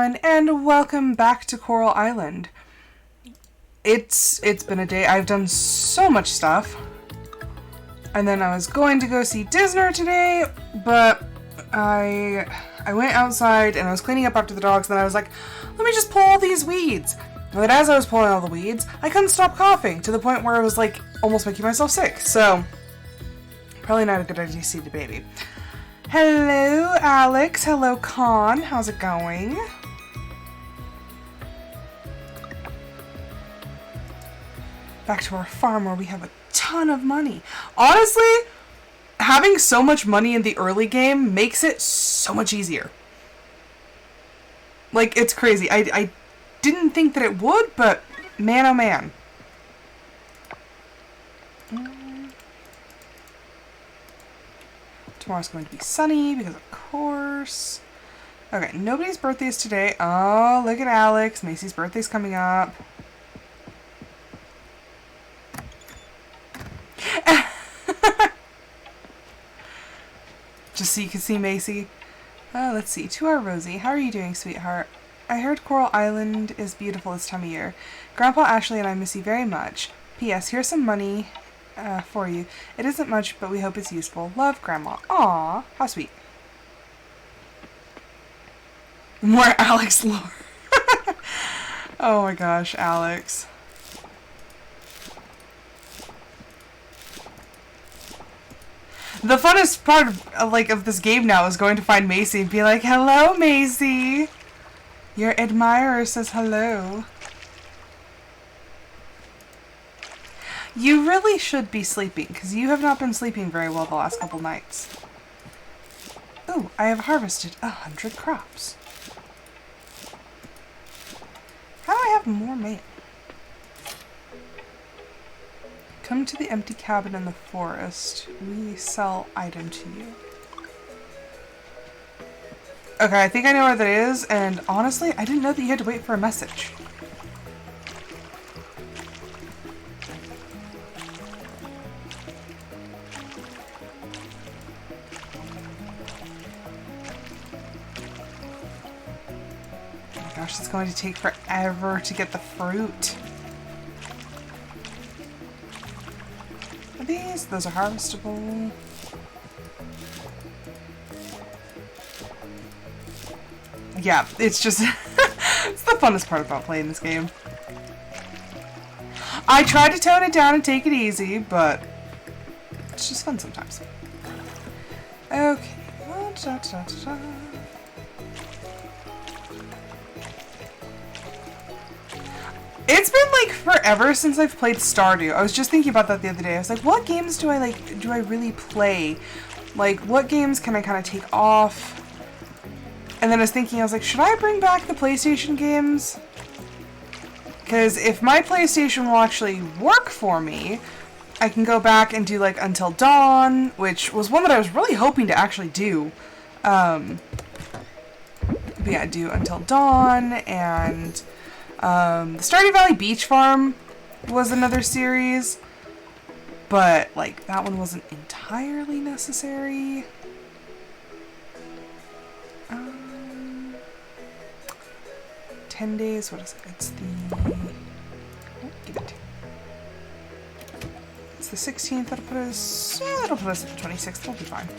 everyone, and welcome back to Coral Island. It's been a day. I've done so much stuff. And then I was going to go see Disney today, but I went outside and I was cleaning up after the dogs, and then I was like, let me just pull all these weeds. But as I was pulling all the weeds, I couldn't stop coughing to the point where I was like almost making myself sick. So, probably not a good idea to see the baby. Hello, Alex. Hello, Con. How's it going? Back to our farm where we have a ton of money. Honestly, having so much money in the early game makes it so much easier. Like, it's crazy. I didn't think that it would, but man, oh man. Tomorrow's going to be sunny because of course. Okay, nobody's birthday is today. Oh, look at Alex. Macy's birthday's coming up. Just so you can see Macy. Let's see. To our Rosie. How are you doing, sweetheart? I heard Coral Island is beautiful this time of year. Grandpa Ashley and I miss you very much. P.S. Here's some money for you. It isn't much, but we hope it's useful. Love, Grandma. Aw, how sweet. More Alex lore. Oh my gosh, Alex. The funnest part of this game now is going to find Macy and be like, hello, Macy. Your admirer says hello. You really should be sleeping, because you have not been sleeping very well the last couple nights. Ooh, I have harvested 100 crops. How do I have more mail? Come to the empty cabin in the forest. We sell item to you. Okay, I think I know where that is, and honestly, I didn't know that you had to wait for a message. Oh my gosh, it's going to take forever to get the fruit. Those are harvestable. Yeah, it's just it's the funnest part about playing this game. I try to tone it down and take it easy, but it's just fun sometimes. Okay. It's been like forever since I've played Stardew. I was just thinking about that the other day. I was like, what games do I really play? Like, what games can I kind of take off? And then I was thinking, I was like, should I bring back the PlayStation games? Because if my PlayStation will actually work for me, I can go back and do like Until Dawn, which was one that I was really hoping to actually do. But yeah, do Until Dawn, and the Stardew Valley Beach Farm was another series, but like that one wasn't entirely necessary. 10 days, what is it? It's the... Oh, give it. It's the 16th, that'll put us... Yeah, that'll put us at the 26th, we'll be fine.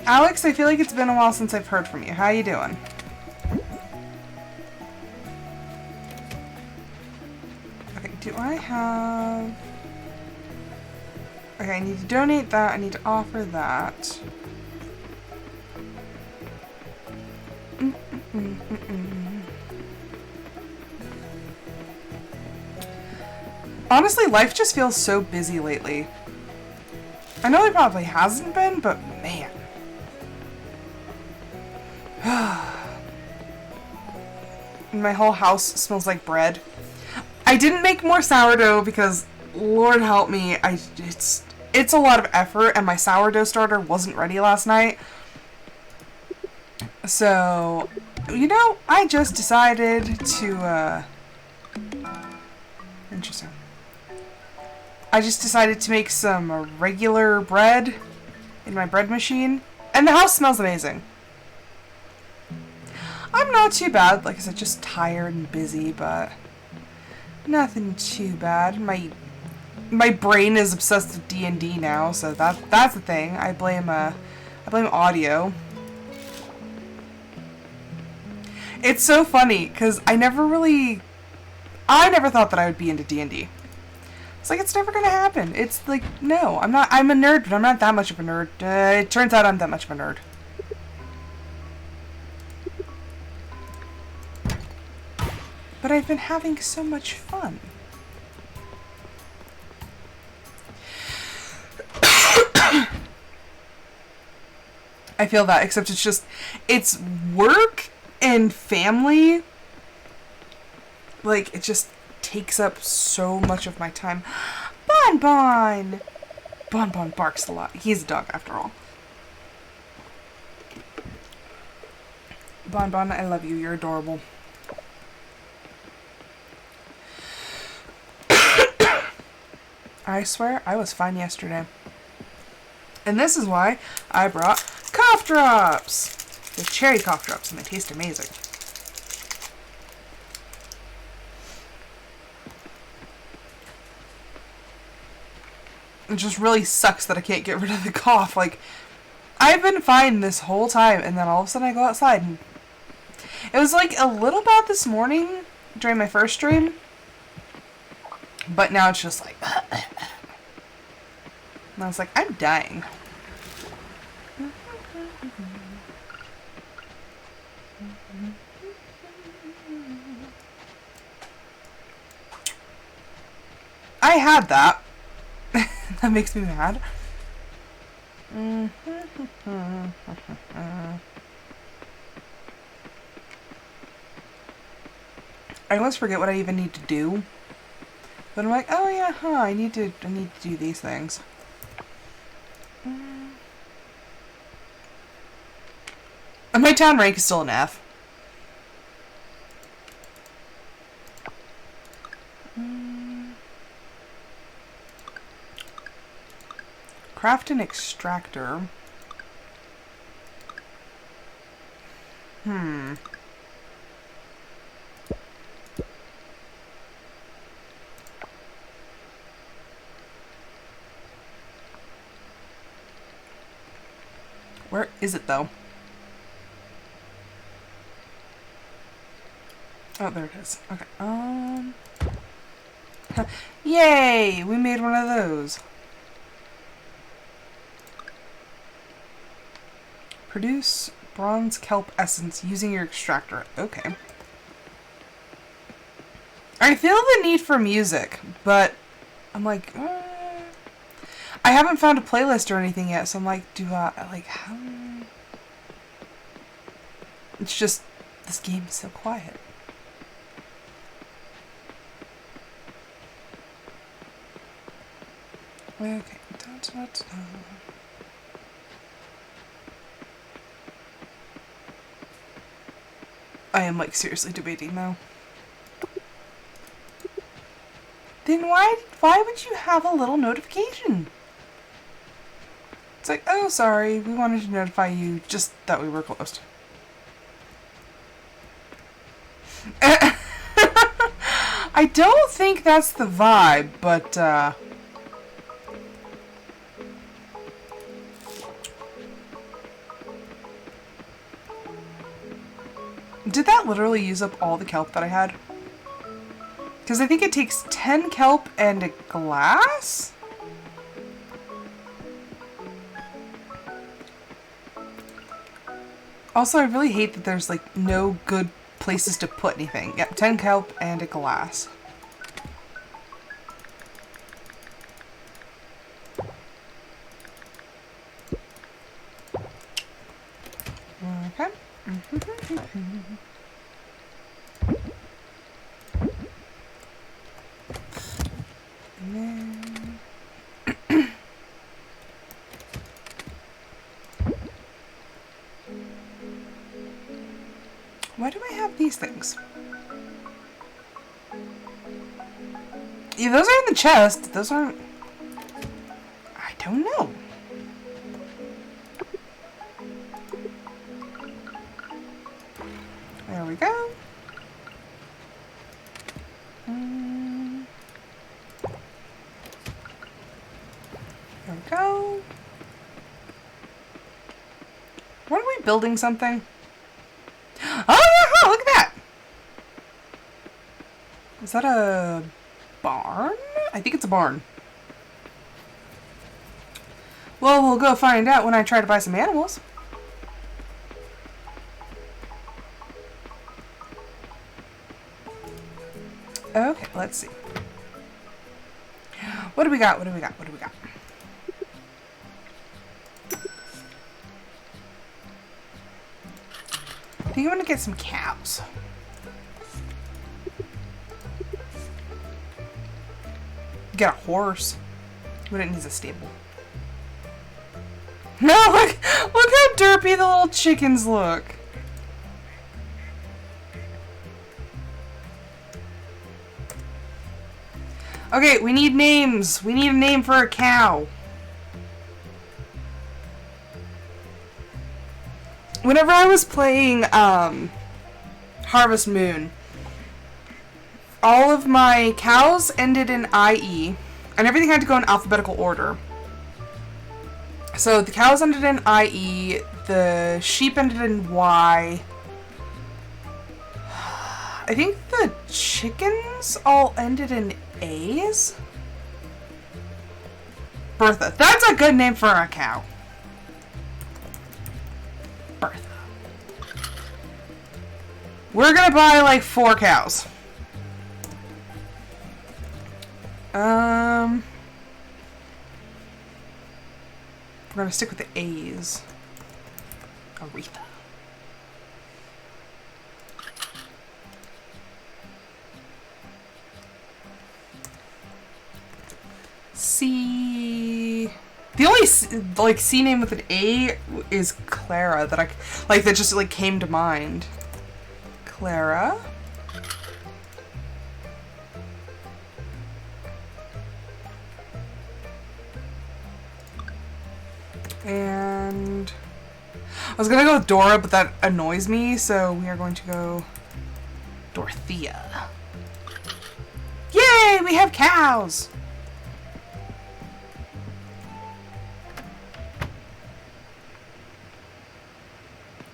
Alex, I feel like it's been a while since I've heard from you. How you doing? Okay, do I have... Okay, I need to donate that, I need to offer that. Honestly, life just feels so busy lately. I know it probably hasn't been, but man. My whole house smells like bread. I didn't make more sourdough because, Lord help me, it's a lot of effort, and my sourdough starter wasn't ready last night. So, you know, I just decided to, interesting. I just decided to make some regular bread in my bread machine. And the house smells amazing. I'm not too bad. Like I said, just tired and busy, but nothing too bad. My brain is obsessed with D&D now, so that's the thing. I blame audio. It's so funny because I never thought that I would be into D&D. It's like, it's never gonna happen. It's like, no, I'm a nerd, but I'm not that much of a nerd. It turns out I'm that much of a nerd. But I've been having so much fun. I feel that, except it's work and family. Like, it just takes up so much of my time. Bon barks a lot. He's a dog, after all. Bon, I love you. You're adorable. I swear, I was fine yesterday. And this is why I brought cough drops. They're cherry cough drops, and they taste amazing. It just really sucks that I can't get rid of the cough. Like, I've been fine this whole time, and then all of a sudden I go outside, and it was like a little bad this morning during my first stream, but now it's just like, and I was like, I'm dying. I had that. That makes me mad. I always forget what I even need to do. But I'm like, oh yeah, I need to do these things. And my town rank is still an F. Craft an extractor. Where is it, though? Oh, there it is. Okay. Yay! We made one of those. Produce bronze kelp essence using your extractor. Okay. I feel the need for music, but I'm like, I haven't found a playlist or anything yet, so I'm like, how? It's just, this game is so quiet. Okay. I am, like, seriously debating now. Then why would you have a little notification? It's like, oh, sorry, we wanted to notify you just that we were closed. I don't think that's the vibe, but, did that literally use up all the kelp that I had? Because I think it takes 10 kelp and a glass? Also, I really hate that there's, like, no good places to put anything. Yep, 10 kelp and a glass. Okay. And then... Why do I have these things? Yeah, those are in the chest. Those aren't... I don't know. go. There we go. Weren't we building something? Oh, yeah! Look at that! Is that a barn? I think it's a barn. Well, we'll go find out when I try to buy some animals. Okay, let's see. What do we got? What do we got? What do we got? I think I'm gonna get some cows. Get a horse. But it needs a stable. No, look how derpy the little chickens look. Okay, we need names. We need a name for a cow. Whenever I was playing Harvest Moon, all of my cows ended in IE, and everything had to go in alphabetical order. So the cows ended in IE, the sheep ended in Y. I think the chickens all ended in A's? Bertha. That's a good name for a cow. Bertha. We're gonna buy like 4 cows. We're gonna stick with the A's. Aretha. C. The only like C name with an A is Clara that that just like came to mind. Clara. And I was gonna go with Dora, but that annoys me, so we are going to go Dorothea. Yay! We have cows!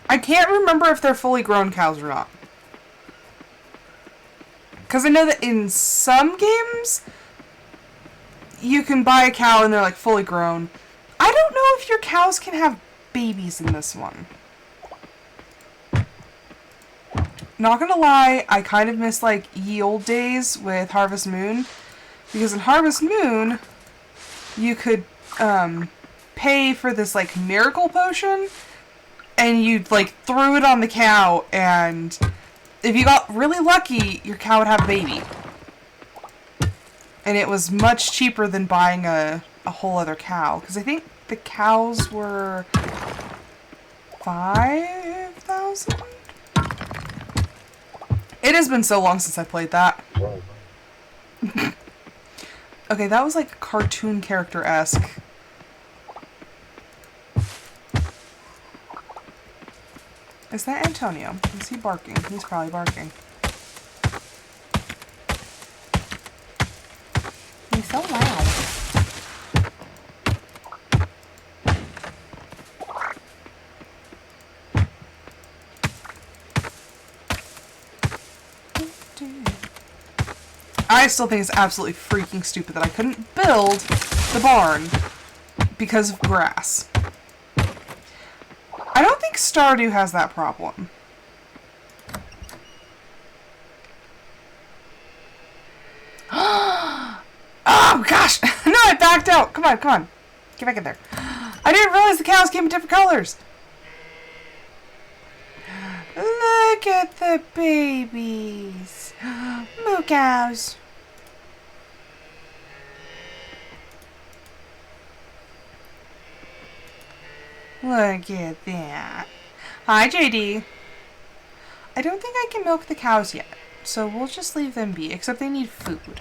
I can't remember if they're fully grown cows or not. Because I know that in some games, you can buy a cow and they're like fully grown. I don't know if your cows can have babies in this one. Not gonna lie, I kind of miss like ye old days with Harvest Moon. Because in Harvest Moon, you could pay for this like miracle potion, and you'd like threw it on the cow, and if you got really lucky, your cow would have a baby. And it was much cheaper than buying a whole other cow. Because I think the cows were 5,000? It has been so long since I played that. Okay, that was like cartoon character-esque. Is that Antonio? Is he barking? He's probably barking. He's so loud. I still think it's absolutely freaking stupid that I couldn't build the barn because of grass. I don't think Stardew has that problem. Oh gosh! No, I backed out! Come on, come on. Get back in there. I didn't realize the cows came in different colors. Look at the babies. Moo cows. Look at that. Hi, JD. I don't think I can milk the cows yet, so we'll just leave them be, except they need food.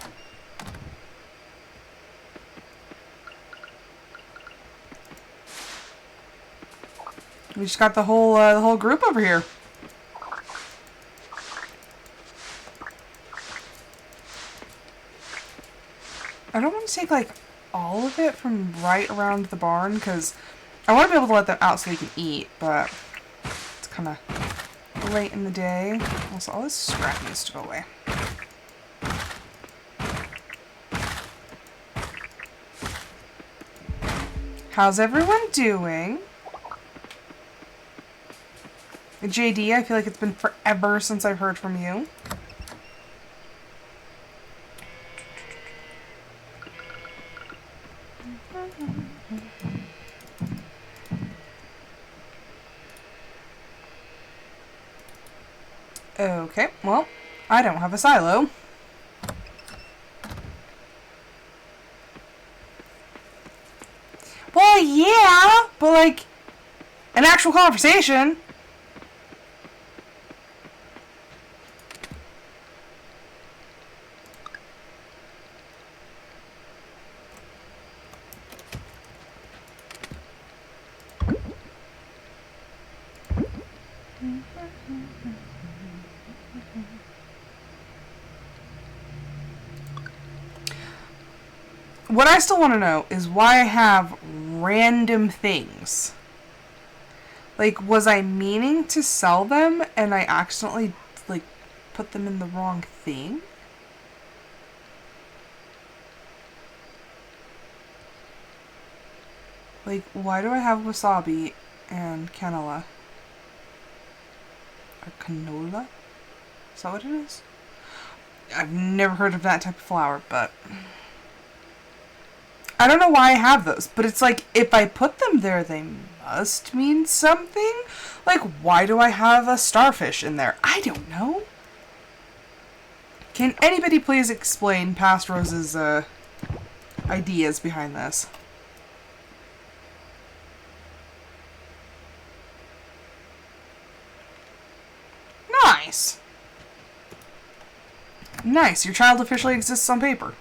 We just got the whole group over here. I don't want to take, like, all of it from right around the barn, because I want to be able to let them out so they can eat, but it's kind of late in the day. Also, all this scrap needs to go away. How's everyone doing? JD, I feel like it's been forever since I've heard from you. Okay, well, I don't have a silo. Well, yeah, but like, an actual conversation. What I still want to know is why I have random things. Like, was I meaning to sell them and I accidentally, like, put them in the wrong thing? Like, why do I have wasabi and canola? Or canola? Is that what it is? I've never heard of that type of flour, but I don't know why I have those, but it's like, if I put them there, they must mean something? Like, why do I have a starfish in there? I don't know. Can anybody please explain Past Rose's ideas behind this? Nice. Nice, your child officially exists on paper.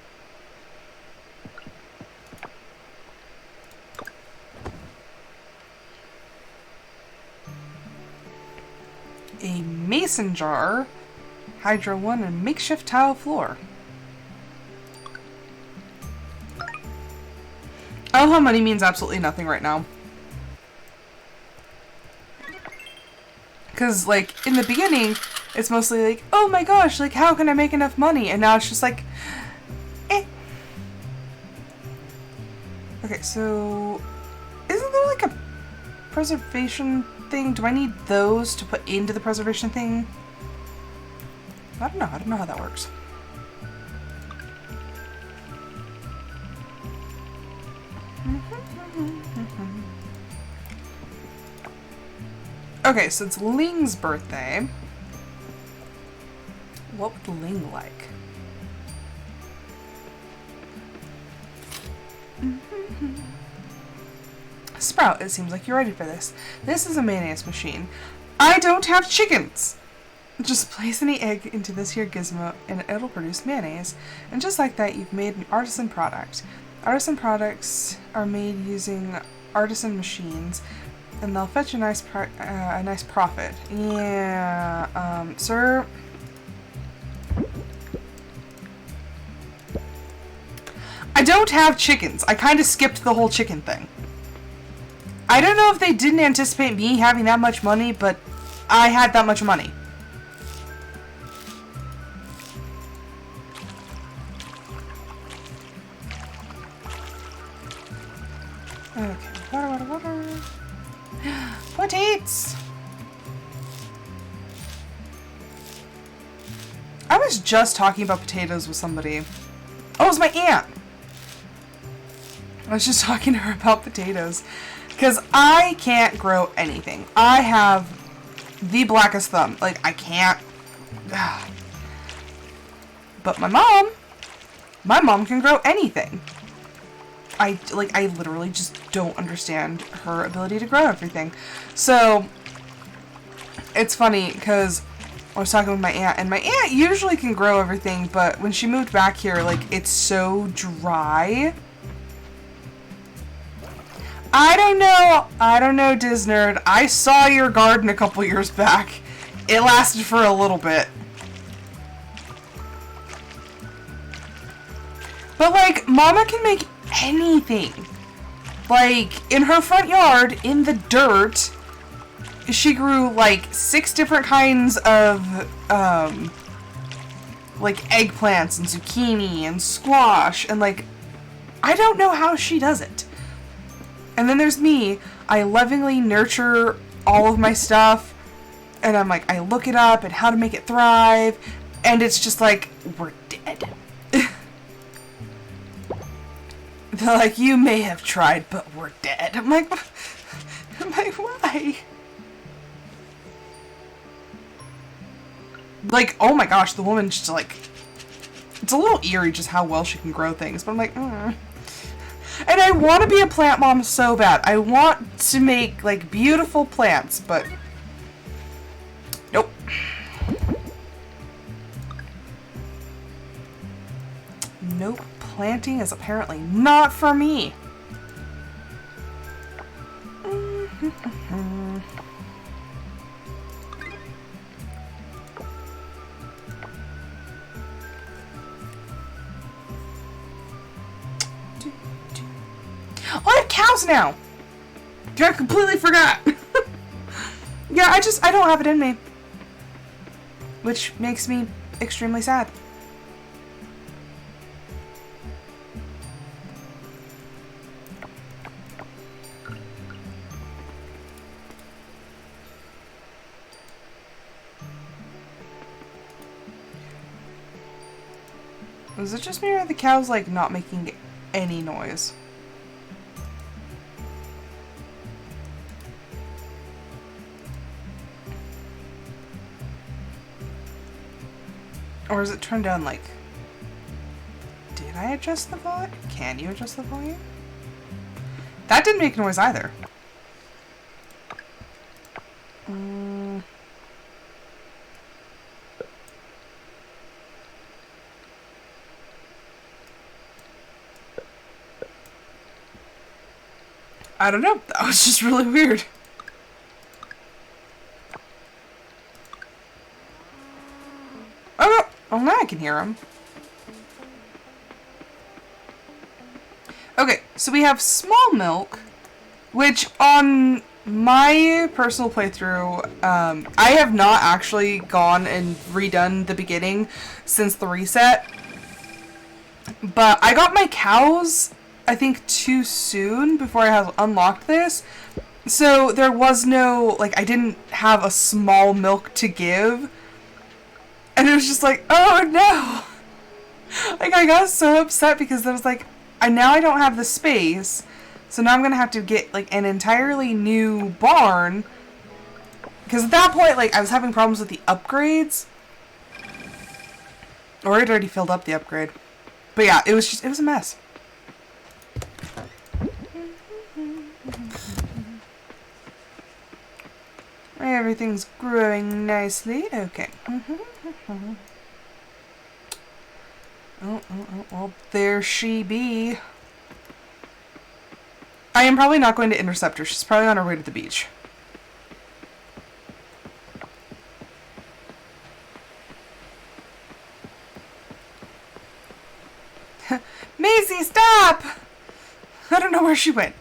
A mason jar, Hydro 1, and makeshift tile floor. I love how money means absolutely nothing right now. Because, like, in the beginning, it's mostly like, oh my gosh, like, how can I make enough money? And now it's just like, eh. Okay, so, isn't there, like, a preservation thing? Do I need those to put into the preservation thing? I don't know how that works. Okay, so it's Ling's birthday. What would Ling like? Sprout, it seems like you're ready for this. This is a mayonnaise machine. I don't have chickens! Just place any egg into this here gizmo and it'll produce mayonnaise. And just like that, you've made an artisan product. Artisan products are made using artisan machines, and they'll fetch a nice profit. Yeah, sir. I don't have chickens. I kind of skipped the whole chicken thing. I don't know if they didn't anticipate me having that much money, but I had that much money. Okay, water. Potatoes! I was just talking about potatoes with somebody. Oh, it was my aunt! I was just talking to her about potatoes. Because I can't grow anything. I have the blackest thumb. Like, I can't. But my mom can grow anything. I literally just don't understand her ability to grow everything. So, it's funny because I was talking with my aunt, and my aunt usually can grow everything, but when she moved back here, like, it's so dry. I don't know, Disnerd. I saw your garden a couple years back. It lasted for a little bit. But, like, Mama can make anything. Like, in her front yard, in the dirt, she grew, like, 6 different kinds of, like, eggplants and zucchini and squash. And, like, I don't know how she does it. And then there's me. I lovingly nurture all of my stuff. And I'm like, I look it up and how to make it thrive. And it's just like, we're dead. They're like, you may have tried, but we're dead. I'm like, why? Like, oh my gosh, the woman just like, it's a little eerie just how well she can grow things. But I'm like, And I want to be a plant mom so bad. I want to make, like, beautiful plants, but nope. Nope. Planting is apparently not for me. Oh, I have cows now! I completely forgot! Yeah, I don't have it in me. Which makes me extremely sad. Is it just me or are the cows, like, not making any noise? Or is it turned down, like... Did I adjust the volume? Can you adjust the volume? That didn't make noise either. I don't know. That was just really weird. Oh no! Oh, now I can hear him. Okay, so we have small milk, which on my personal playthrough, I have not actually gone and redone the beginning since the reset. But I got my cows, I think, too soon before I had unlocked this. So there was no, like, I didn't have a small milk to give. And it was just like, oh no! Like, I got so upset because I was like, now I don't have the space. So now I'm gonna have to get, like, an entirely new barn. Because at that point, like, I was having problems with the upgrades. Or I'd already filled up the upgrade. But yeah, it was a mess. Everything's growing nicely. Okay. Oh, well, there she be. I am probably not going to intercept her. She's probably on her way to the beach. Maisie, stop! I don't know where she went.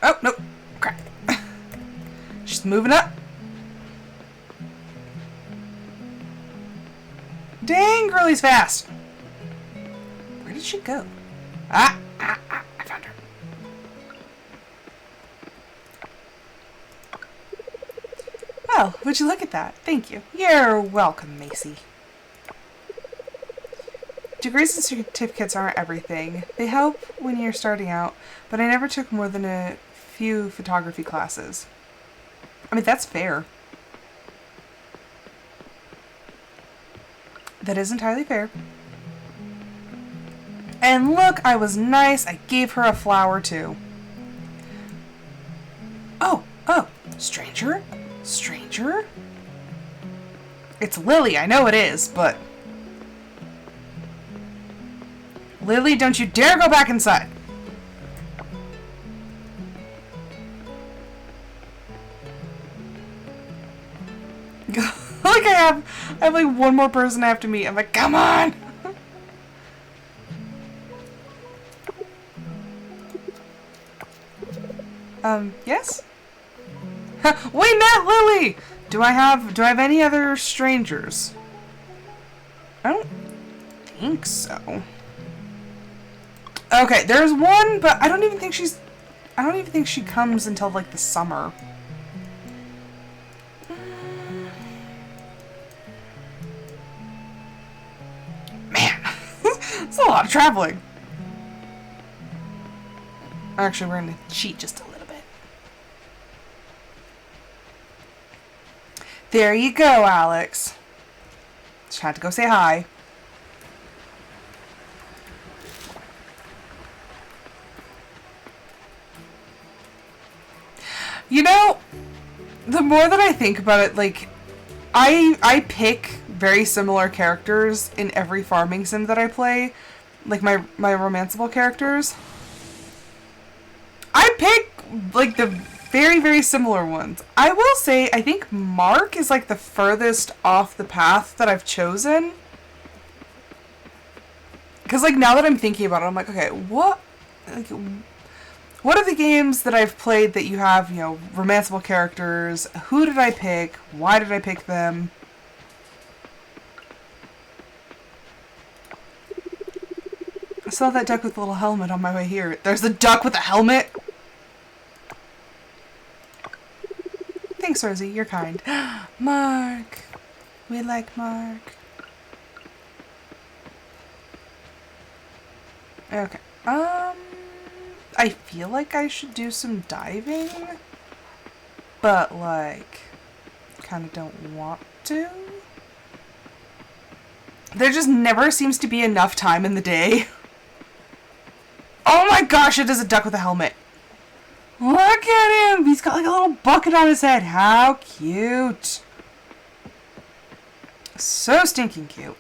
Oh, nope. Crap. She's moving up. Dang, girlie's fast. Where did she go? I found her. Well, would you look at that? Thank you. You're welcome, Macy. Degrees and certificates aren't everything. They help when you're starting out, but I never took more than a few photography classes. I mean, that's fair. That is entirely fair. And look, I was nice. I gave her a flower, too. Oh, stranger? Stranger? It's Lily, I know it is, but... Lily, don't you dare go back inside! Like I have like one more person I have to meet. I'm like, come on! Yes? We met Lily! Do I have any other strangers? I don't think so. Okay, there's one, but I don't even think she comes until, like, the summer. Man, it's a lot of traveling. Actually, we're gonna cheat just a little bit. There you go, Alex. Just had to go say hi. You know, the more that I think about it, like, I pick very similar characters in every farming sim that I play. Like, my romanceable characters. I pick, like, the very, very similar ones. I will say, I think Mark is, like, the furthest off the path that I've chosen. Because, like, now that I'm thinking about it, I'm like, okay, what are the games that I've played that you have, you know, romanceable characters? Who did I pick? Why did I pick them? I saw that duck with a little helmet on my way here. There's the duck with a helmet! Thanks, Rosie. You're kind. Mark! We like Mark. Okay. I feel like I should do some diving, but, like, kind of don't want to. There just never seems to be enough time in the day. Oh my gosh, it is a duck with a helmet. Look at him! He's got, like, a little bucket on his head. How cute. So stinking cute.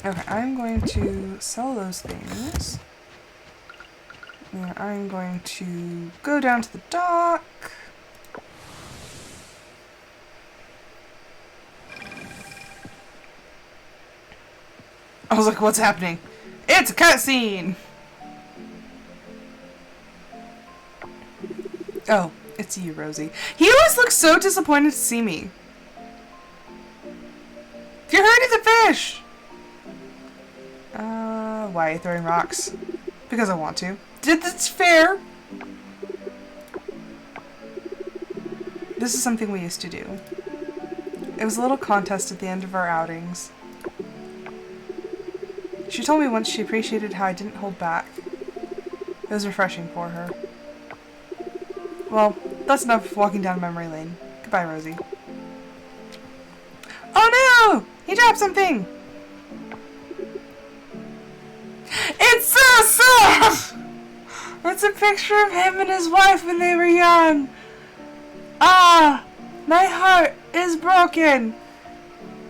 Okay, I'm going to sell those things. And I'm going to go down to the dock. I was like, what's happening? It's a cutscene! Oh, it's you, Rosie. He always looks so disappointed to see me. You're hurting the fish! Why are you throwing rocks? Because I want to. That's fair! This is something we used to do. It was a little contest at the end of our outings. She told me once she appreciated how I didn't hold back. It was refreshing for her. Well, that's enough walking down memory lane. Goodbye, Rosie. Oh no! He dropped something! It's so sad! It's a picture of him and his wife when they were young. Ah! My heart is broken.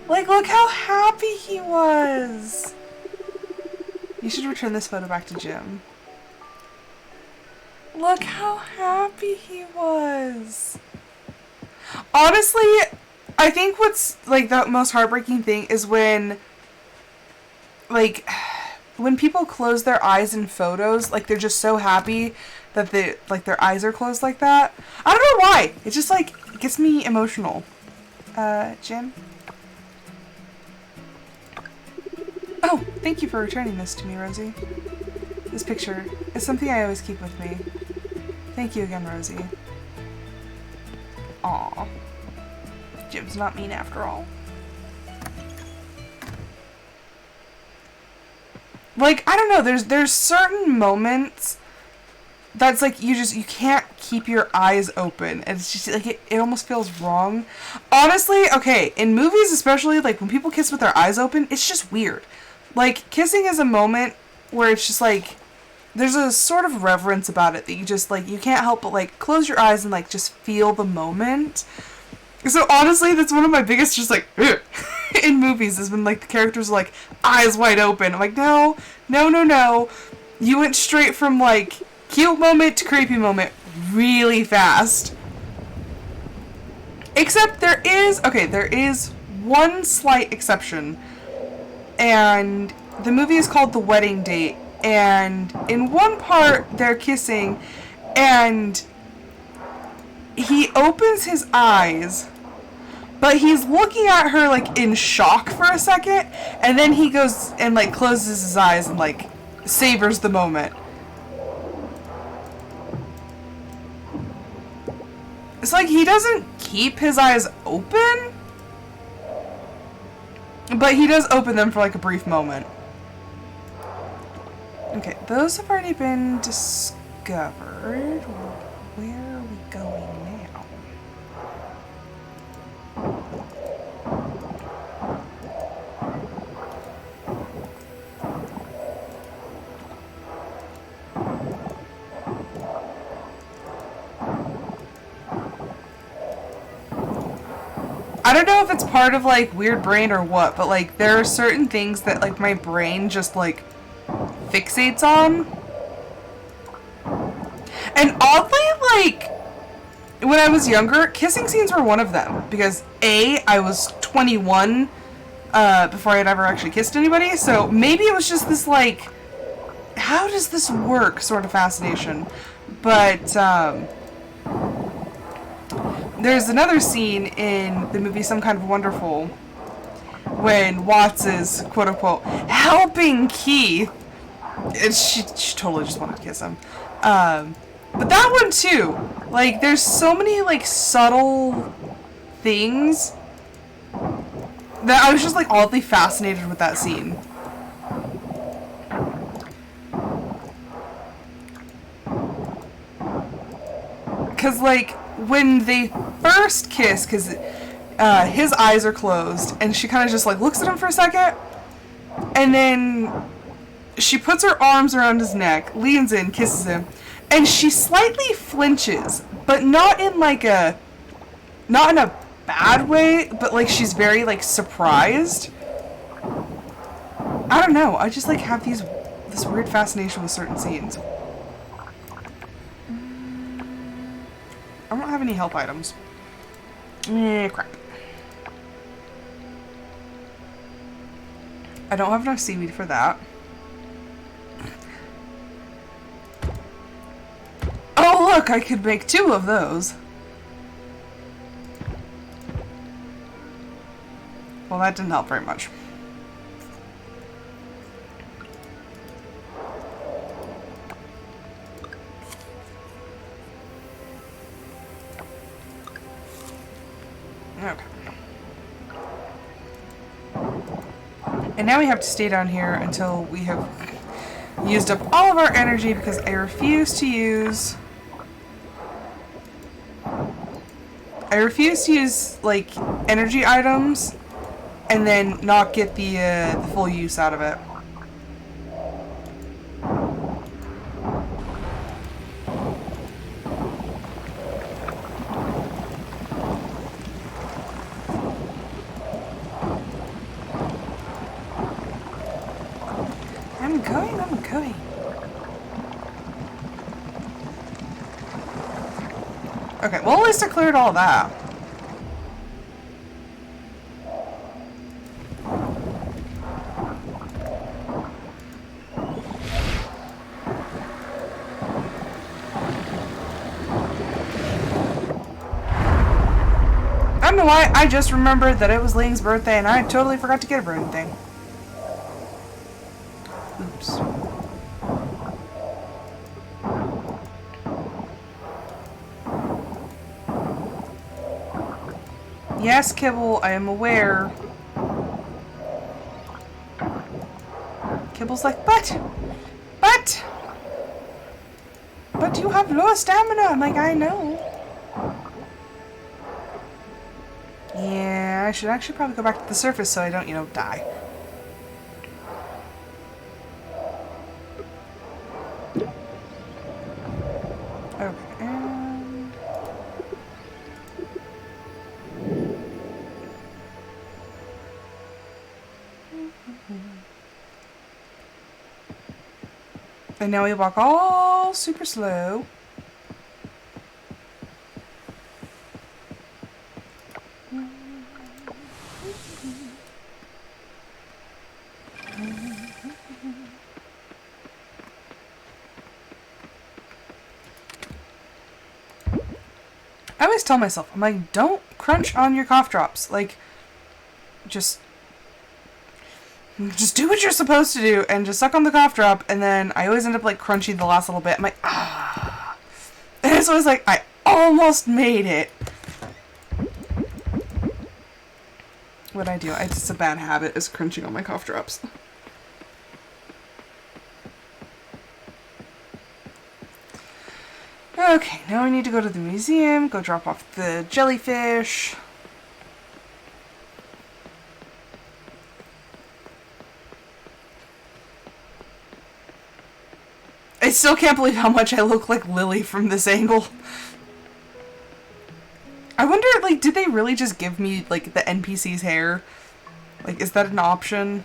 Like, look how happy he was. You should return this photo back to Jim. Look how happy he was. Honestly, I think what's, like, the most heartbreaking thing is when, like, when people close their eyes in photos, like, they're just so happy that they, like, their eyes are closed like that. I don't know why. It just, like, gets me emotional. Jim? Oh, thank you for returning this to me, Rosie. This picture is something I always keep with me. Thank you again, Rosie. Aw. Jim's not mean after all. Like, I don't know, there's certain moments that's like you can't keep your eyes open. And it's just like it almost feels wrong. Honestly, okay, in movies especially, like when people kiss with their eyes open, it's just weird. Like, kissing is a moment where it's just like there's a sort of reverence about it that you just like you can't help but like close your eyes and like just feel the moment. So honestly, that's one of my biggest just like in movies is when like the characters are like eyes wide open. I'm like, no. You went straight from like cute moment to creepy moment really fast. Except there is one slight exception. And the movie is called The Wedding Date. And in one part, they're kissing, and he opens his eyes, but he's looking at her, like, in shock for a second, and then he goes and, like, closes his eyes and, like, savors the moment. It's like he doesn't keep his eyes open, but he does open them for, like, a brief moment. Okay, those have already been discovered. Where are we going now? I don't know if it's part of, like, weird brain or what, but, like, there are certain things that, like, my brain just, like, fixates on. And oddly, like, when I was younger, kissing scenes were one of them. Because, A, I was 21 before I had ever actually kissed anybody, so maybe it was just this, like, how does this work sort of fascination. But, there's another scene in the movie Some Kind of Wonderful when Watts is, quote-unquote, helping Keith. And she totally just wanted to kiss him. But that one, too. Like, there's so many, like, subtle things that I was just, like, oddly fascinated with that scene. Because, like, when they first kiss, because his eyes are closed, and she kind of just, like, looks at him for a second, and then she puts her arms around his neck, leans in, kisses him, and she slightly flinches, but not in, like, not in a bad way, but, like, she's very, like, surprised. I don't know, I just, like, have this weird fascination with certain scenes. I don't have any help items. Crap. I don't have enough seaweed for that. Oh, look, I could make 2 of those. Well, that didn't help very much. Okay. And now we have to stay down here until we have used up all of our energy because I refuse to use... like, energy items and then not get the full use out of it. I'm going. Okay, well, at least I cleared all that. I don't know why, I just remembered that it was Ling's birthday and I totally forgot to get her anything. Oops. Yes, Kibble, I am aware. Kibble's like, but you have low stamina. I'm like, I know. Yeah, I should actually probably go back to the surface so I don't, you know, die. Okay, and now we walk all super slow. I always tell myself, I'm like, don't crunch on your cough drops. Like, just do what you're supposed to do and just suck on the cough drop. And then I always end up like crunching the last little bit. I'm like, ah. And it's always like, I almost made it. What I do, it's a bad habit, is crunching on my cough drops. Okay, now we need to go to the museum, go drop off the jellyfish. I still can't believe how much I look like Lily from this angle. I wonder, like, did they really just give me, like, the NPC's hair? Like, is that an option?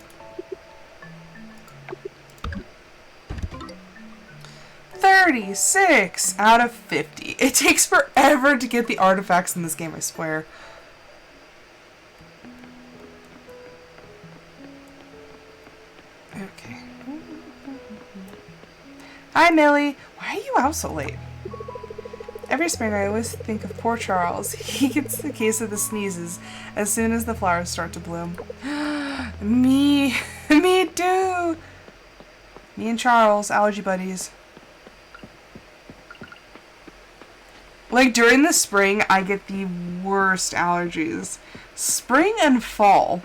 36 out of 50. It takes forever to get the artifacts in this game, I swear. Okay. Hi, Millie. Why are you out so late? Every spring I always think of poor Charles. He gets the case of the sneezes as soon as the flowers start to bloom. Me too. Me and Charles, allergy buddies. Like, during the spring, I get the worst allergies. Spring and fall.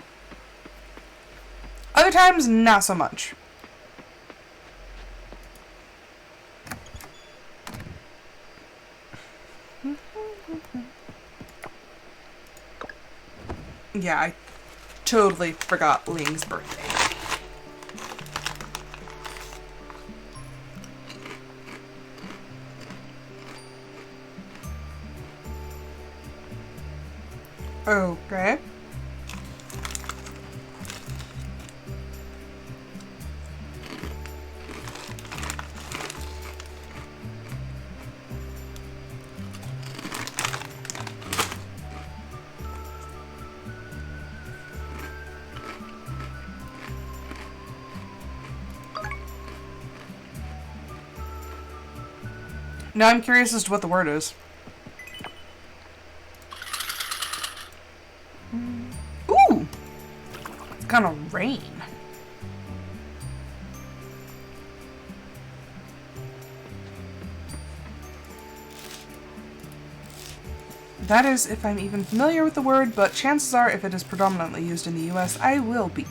Other times, not so much. Yeah, I totally forgot Ling's birthday. Okay. Now I'm curious as to what the word is. Ooh! It's gonna rain. That is if I'm even familiar with the word, but chances are if it is predominantly used in the US, I will be.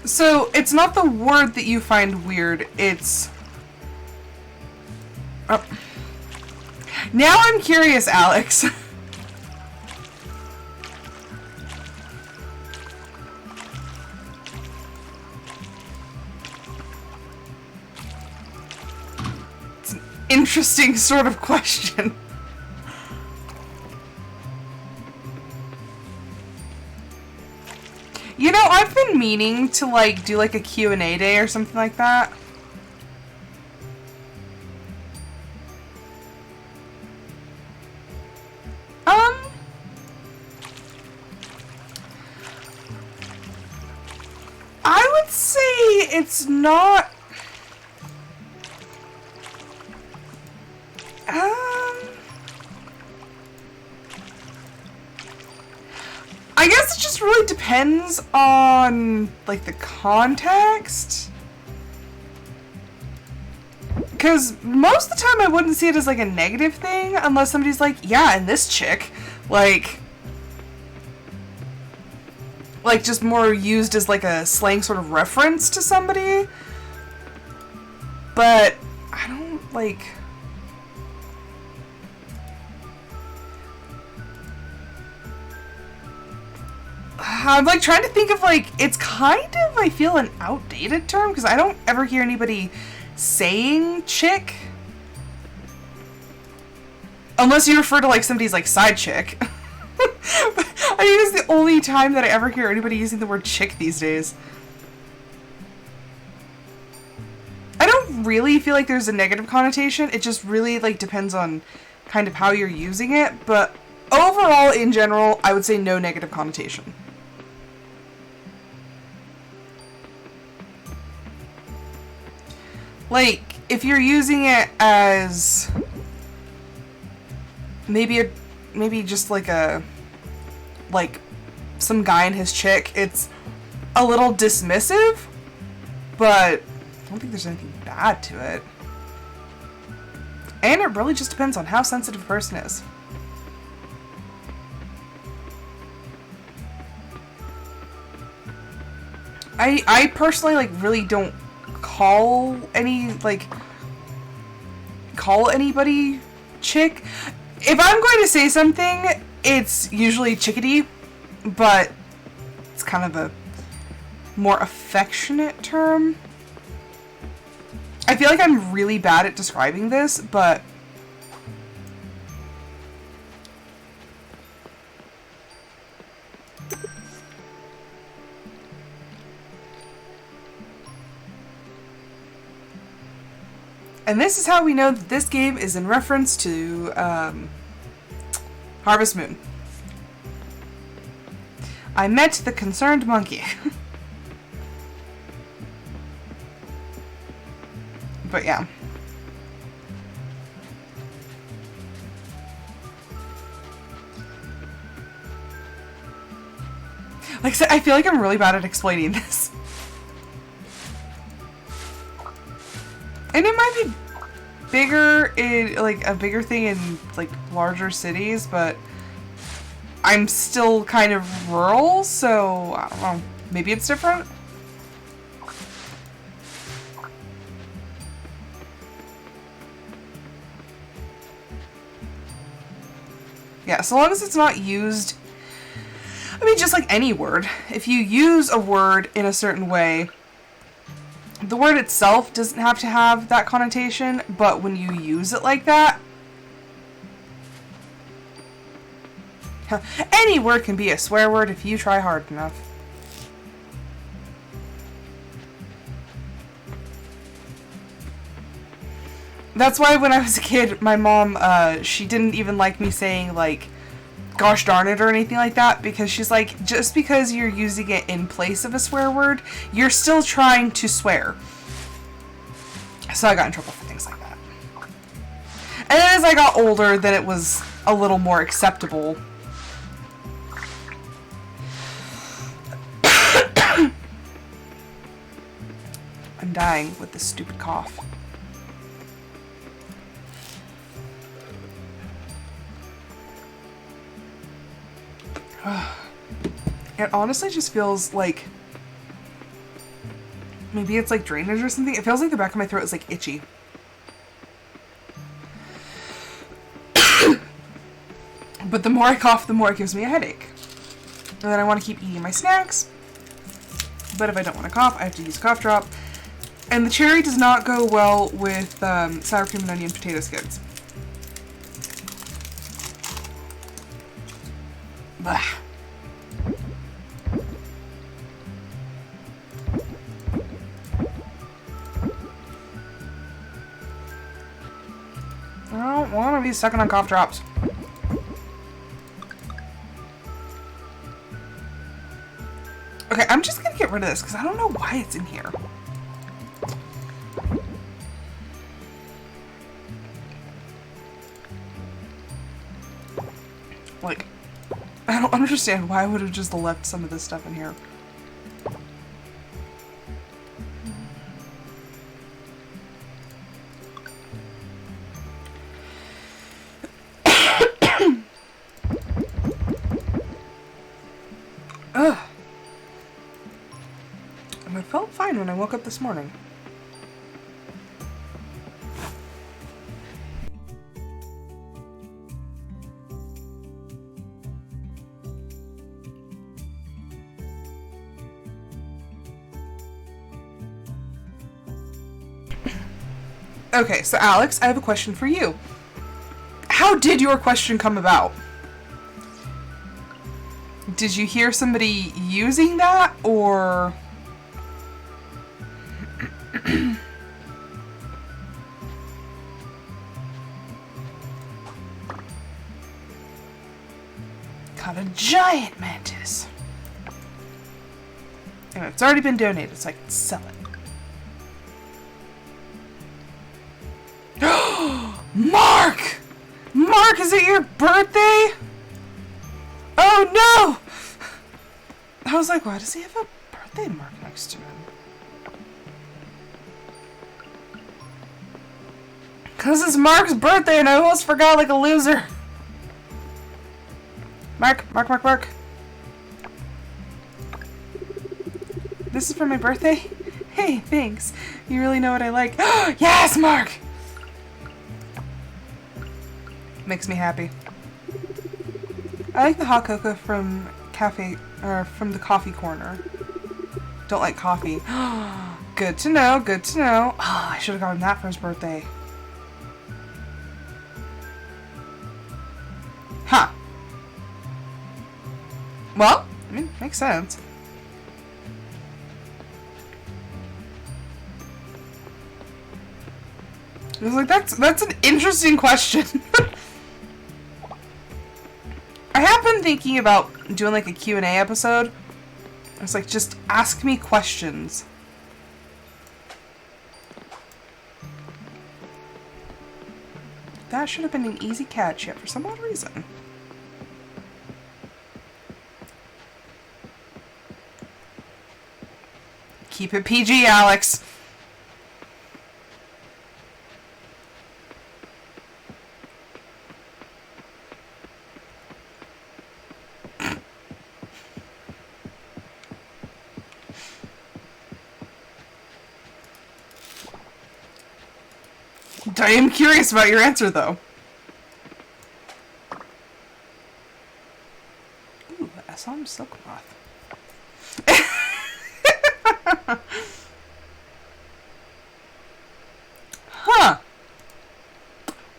So, it's not the word that you find weird, it's... Oh. Now I'm curious, Alex. It's an interesting sort of question. You know, I've been meaning to, like, do, like, a Q&A day or something like that. I would say it's not... I guess it just really depends on, like, the context. Because most of the time I wouldn't see it as, like, a negative thing unless somebody's like, yeah, and this chick, like, just more used as, like, a slang sort of reference to somebody. But I don't, like... I'm, like, trying to think of, like, it's kind of, I feel, an outdated term, because I don't ever hear anybody saying chick. Unless you refer to, like, somebody's, like, side chick. I mean, it's the only time that I ever hear anybody using the word chick these days. I don't don't really feel like there's a negative connotation. It just really like depends on kind of how you're using it. But overall, in general, I would say no negative connotation. Like, if you're using it as maybe just like some guy and his chick, it's a little dismissive, but I don't think there's anything bad to it. And it really just depends on how sensitive a person is. I personally like really don't call anybody chick. If I'm going to say something, it's usually chickadee, but it's kind of a more affectionate term. I feel like I'm really bad at describing this, but and this is how we know that this game is in reference to Harvest Moon. I met the concerned monkey. But yeah. Like I said, I feel like I'm really bad at explaining this. And it might be bigger in, like, a bigger thing in, like, larger cities, but I'm still kind of rural, so I don't know. Maybe it's different? Yeah, so long as it's not used, I mean, just like any word. If you use a word in a certain way, the word itself doesn't have to have that connotation, but when you use it like that, any word can be a swear word if you try hard enough. That's why when I was a kid, my mom, she didn't even like me saying, like, gosh darn it or anything like that, because she's like, just because you're using it in place of a swear word, you're still trying to swear. So I got in trouble for things like that. And then as I got older, then it was a little more acceptable. I'm dying with this stupid cough. It honestly just feels like maybe it's like drainage or something. It feels like the back of my throat is like itchy. But the more I cough, the more it gives me a headache. And then I want to keep eating my snacks. But if I don't want to cough, I have to use a cough drop. And the cherry does not go well with sour cream and onion potato skins. Bah. I don't want to be sucking on cough drops. Okay, I'm just gonna get rid of this because I don't know why it's in here. Like, I don't understand why I would have just left some of this stuff in here. Ugh. And I felt fine when I woke up this morning. Okay, so Alex, I have a question for you. How did your question come about? Did you hear somebody using that, or... caught a giant mantis. Anyway, it's already been donated, so I can sell it. Mark! Mark, is it your birthday? Oh no! I was like, why does he have a birthday mark next to him? Because it's Mark's birthday and I almost forgot like a loser. Mark. This is for my birthday? Hey, thanks. You really know what I like. Yes, Mark! Makes me happy. I like the hot cocoa from from the coffee corner. Don't like coffee. Good to know, good to know. Oh, I should have gotten that for his birthday. Huh. Well, I mean, makes sense. I was like, that's an interesting question. I have been thinking about doing like a Q&A episode. It's like, just ask me questions. That should have been an easy catch, yet for some odd reason. Keep it PG, Alex. I am curious about your answer, though. Ooh, Assam silk moth. Huh.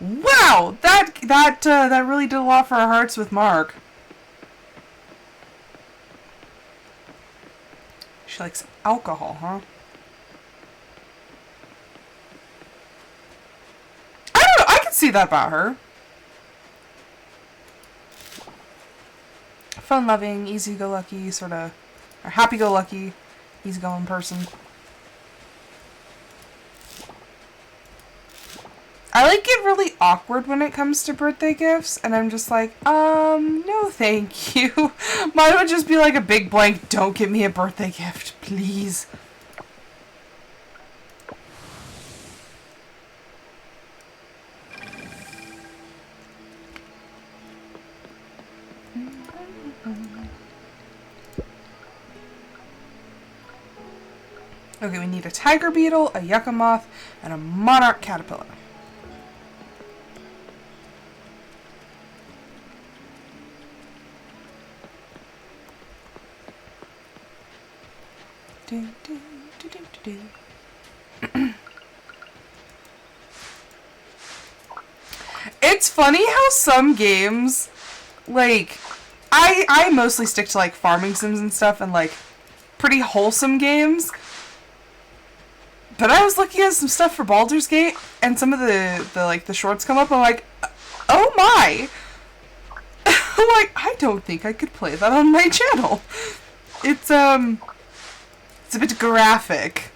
Wow, that really did a lot for our hearts with Mark. She likes alcohol, huh? See that about her. Fun-loving, easy-go-lucky, sort of, or happy-go-lucky, easy-going person. I like get really awkward when it comes to birthday gifts, and I'm just like, no thank you. Mine would just be like a big blank, don't give me a birthday gift, please. Okay, we need a tiger beetle, a yucca moth, and a monarch caterpillar. It's funny how some games, like, I mostly stick to like farming sims and stuff and like pretty wholesome games. But I was looking at some stuff for Baldur's Gate, and some of the shorts come up, and I'm like, oh my! I'm like, I don't think I could play that on my channel. It's a bit graphic.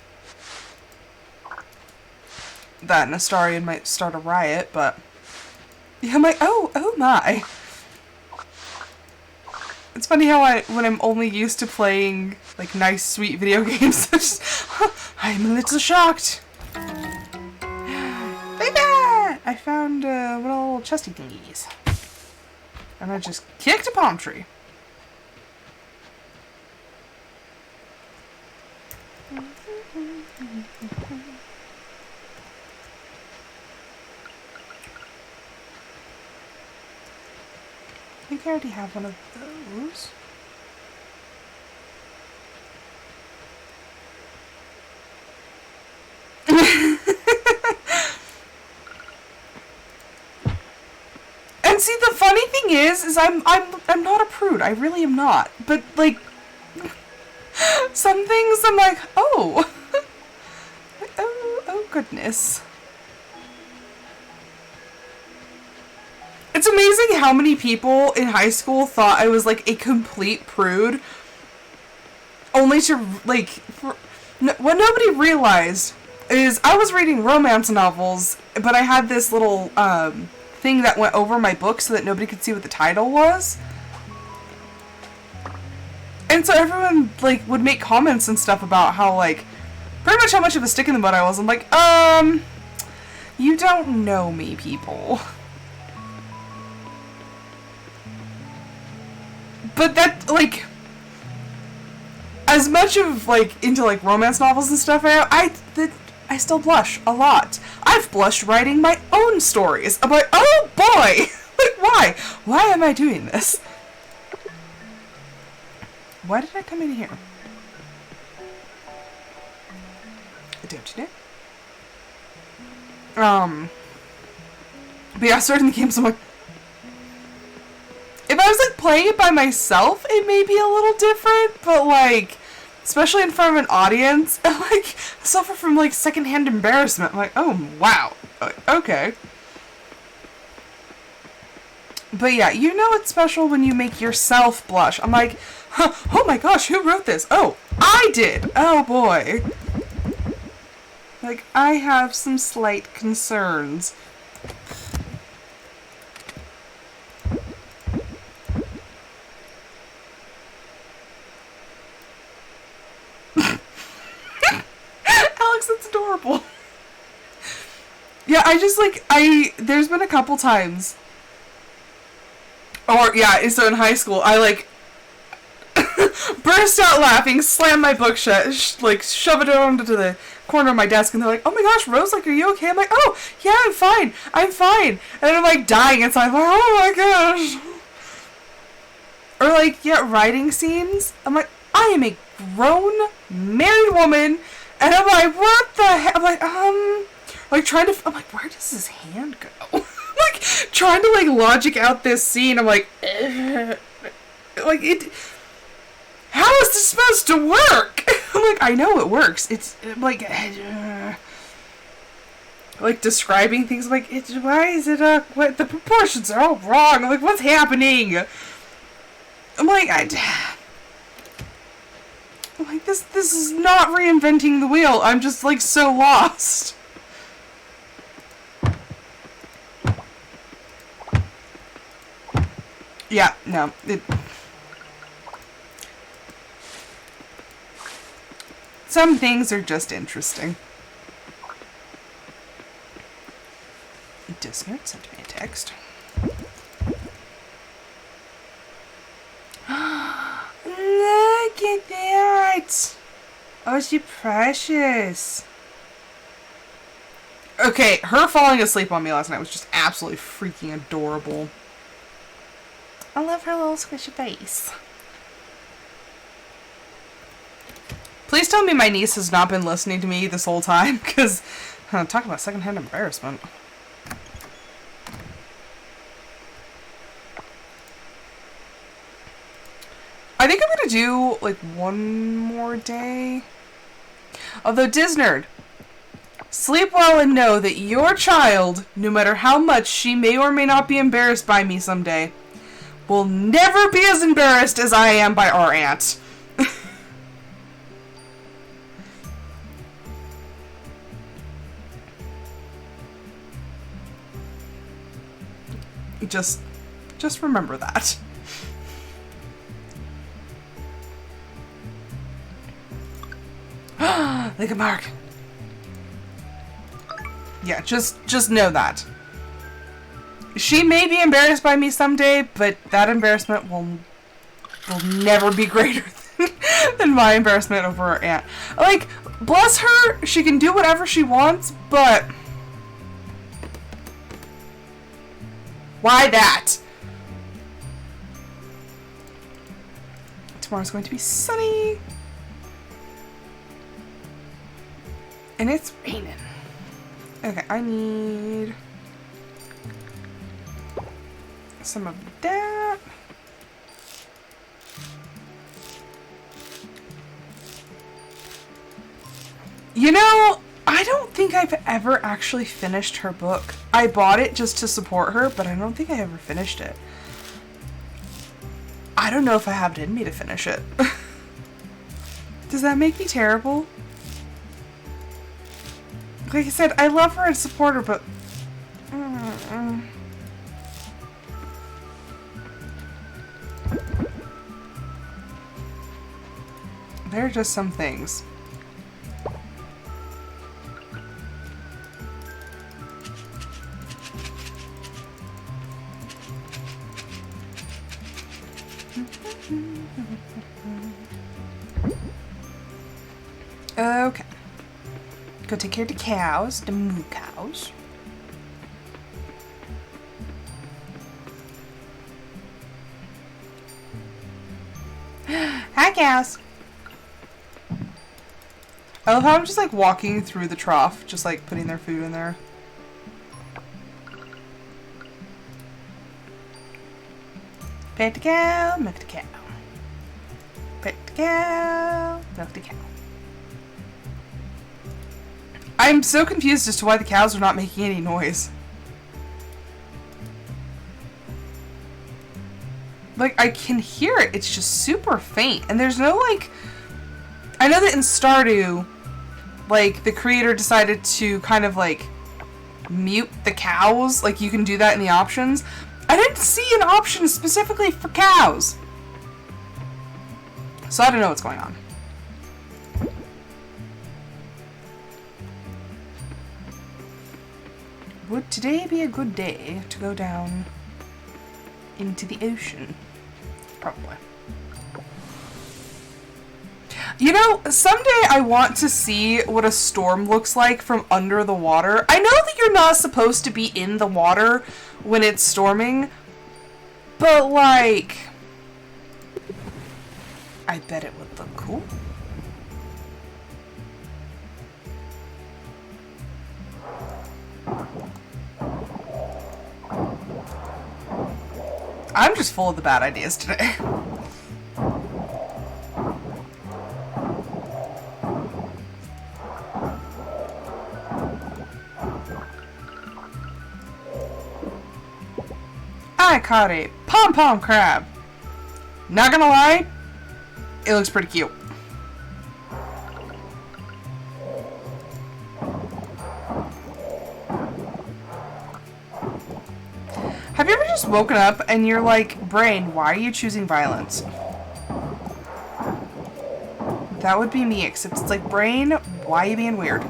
That and Astarion might start a riot, but yeah, I'm like, oh my. It's funny how when I'm only used to playing like nice, sweet video games, I'm a little shocked. Baby! I found little chesty thingies. And I just kicked a palm tree. I think I already have one of those. And see, the funny thing is I'm not a prude. I really am not. But like, some things I'm like, oh, oh goodness. It's amazing how many people in high school thought I was like a complete prude. Only to, like, what nobody realized is I was reading romance novels, but I had this little thing that went over my book so that nobody could see what the title was. And so everyone, like, would make comments and stuff about how, like, pretty much how much of a stick in the mud I was. I'm like, you don't know me, people. But that, like, as much of, like, into, like, romance novels and stuff I still blush a lot. I've blushed writing my own stories. I'm like, oh boy! Like, why? Why am I doing this? Why did I come in here? Don't you know? But yeah, starting the game, so I'm like, if I was, like, playing it by myself, it may be a little different, but, like, especially in front of an audience, I, like, suffer from, like, secondhand embarrassment. I'm like, oh, wow. Okay. But yeah, you know it's special when you make yourself blush. I'm like, huh, oh my gosh, who wrote this? Oh, I did! Oh boy. Like, I have some slight concerns. Alex, that's adorable. Yeah, I just, like, there's been a couple times. Or, yeah, so in high school, I, like, burst out laughing, slam my book shut, like, shove it onto the corner of my desk, and they're like, oh my gosh, Rose, like, are you okay? I'm like, oh, yeah, I'm fine. And then I'm, like, dying inside, like, oh my gosh. Or, like, yeah, writing scenes. I'm like, I am a grown, married woman, and I'm like, what the heck? I'm like, trying to, I'm like, where does his hand go? Like, trying to, like, logic out this scene. I'm like, like, how is this supposed to work? I'm like, I know it works. It's, like, like, describing things, like, why is it, what, the proportions are all wrong. I'm like, what's happening? I'm like, I'm like, this is not reinventing the wheel. I'm just, like, so lost. Yeah, no, some things are just interesting. Disnerd sent me a text. Look at that! Oh, she precious. Okay, her falling asleep on me last night was just absolutely freaking adorable. I love her little squishy face. Please tell me my niece has not been listening to me this whole time, because talk about secondhand embarrassment. I think I'm gonna do, like, one more day. Although, Disnerd, sleep well and know that your child, no matter how much she may or may not be embarrassed by me someday, will never be as embarrassed as I am by our aunt. Just remember that. Look at Mark. Yeah, just know that. She may be embarrassed by me someday, but that embarrassment will never be greater than my embarrassment over her aunt. Like, bless her, she can do whatever she wants, but why that? Tomorrow's going to be sunny. And it's raining. Okay, I need some of that. You know, I don't think I've ever actually finished her book. I bought it just to support her, but I don't think I ever finished it. I don't know if I have it in me to finish it. Does that make me terrible? Like I said, I love her and support her, but... There are just some things. Okay. Go take care of the cows, the moo cows. Hi, cows. I love how I'm just like walking through the trough, just like putting their food in there. Pet the cow, milk the cow. Pet the cow, milk the cow. I'm so confused as to why the cows are not making any noise. Like, I can hear it, it's just super faint, and there's no, like... I know that in Stardew, like, the creator decided to kind of, like, mute the cows. Like, you can do that in the options. I didn't see an option specifically for cows. So I don't know what's going on. Would today be a good day to go down into the ocean? Probably. You know, someday I want to see what a storm looks like from under the water. I know that you're not supposed to be in the water when it's storming, but like, I bet it would look cool. I'm just full of the bad ideas today. I caught a pom-pom crab. Not gonna lie, it looks pretty cute. Have you ever just woken up and you're like, brain, why are you choosing violence? That would be me, except it's like, brain, why are you being weird?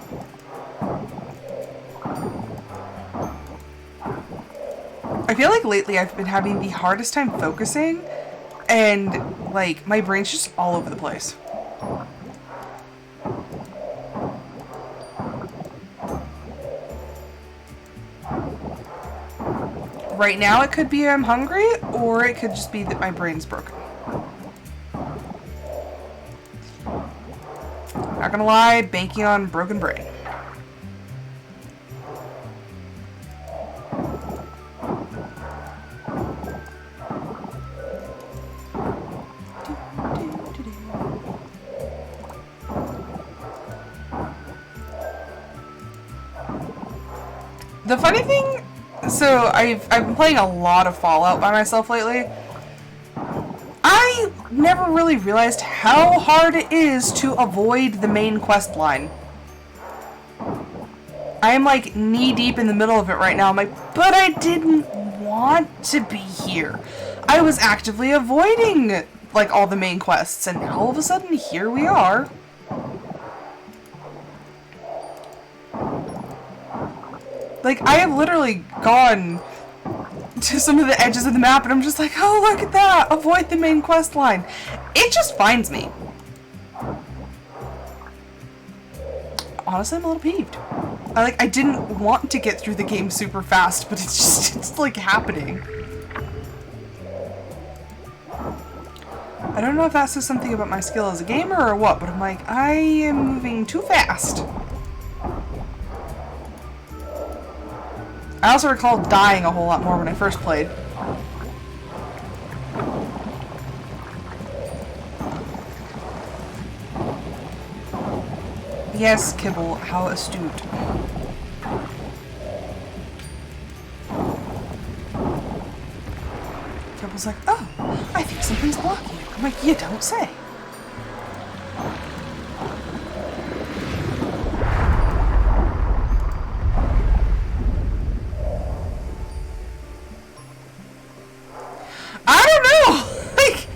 I feel like lately I've been having the hardest time focusing, and like my brain's just all over the place. Right now it could be I'm hungry, or it could just be that my brain's broken. Not gonna lie, banking on broken brain. The funny thing, so I've been playing a lot of Fallout by myself lately. I never really realized how hard it is to avoid the main quest line. I am like knee deep in the middle of it right now. I'm like, but I didn't want to be here. I was actively avoiding like all the main quests, and now all of a sudden here we are. Like, I have literally gone to some of the edges of the map, and I'm just like, oh, look at that! Avoid the main quest line. It just finds me. Honestly, I'm a little peeved. I didn't want to get through the game super fast, but it's like happening. I don't know if that says something about my skill as a gamer or what, but I'm like, I am moving too fast. I also recall dying a whole lot more when I first played. Yes, Kibble, how astute. Kibble's like, oh, I think something's blocking it. I'm like, you don't say. I don't know! Like,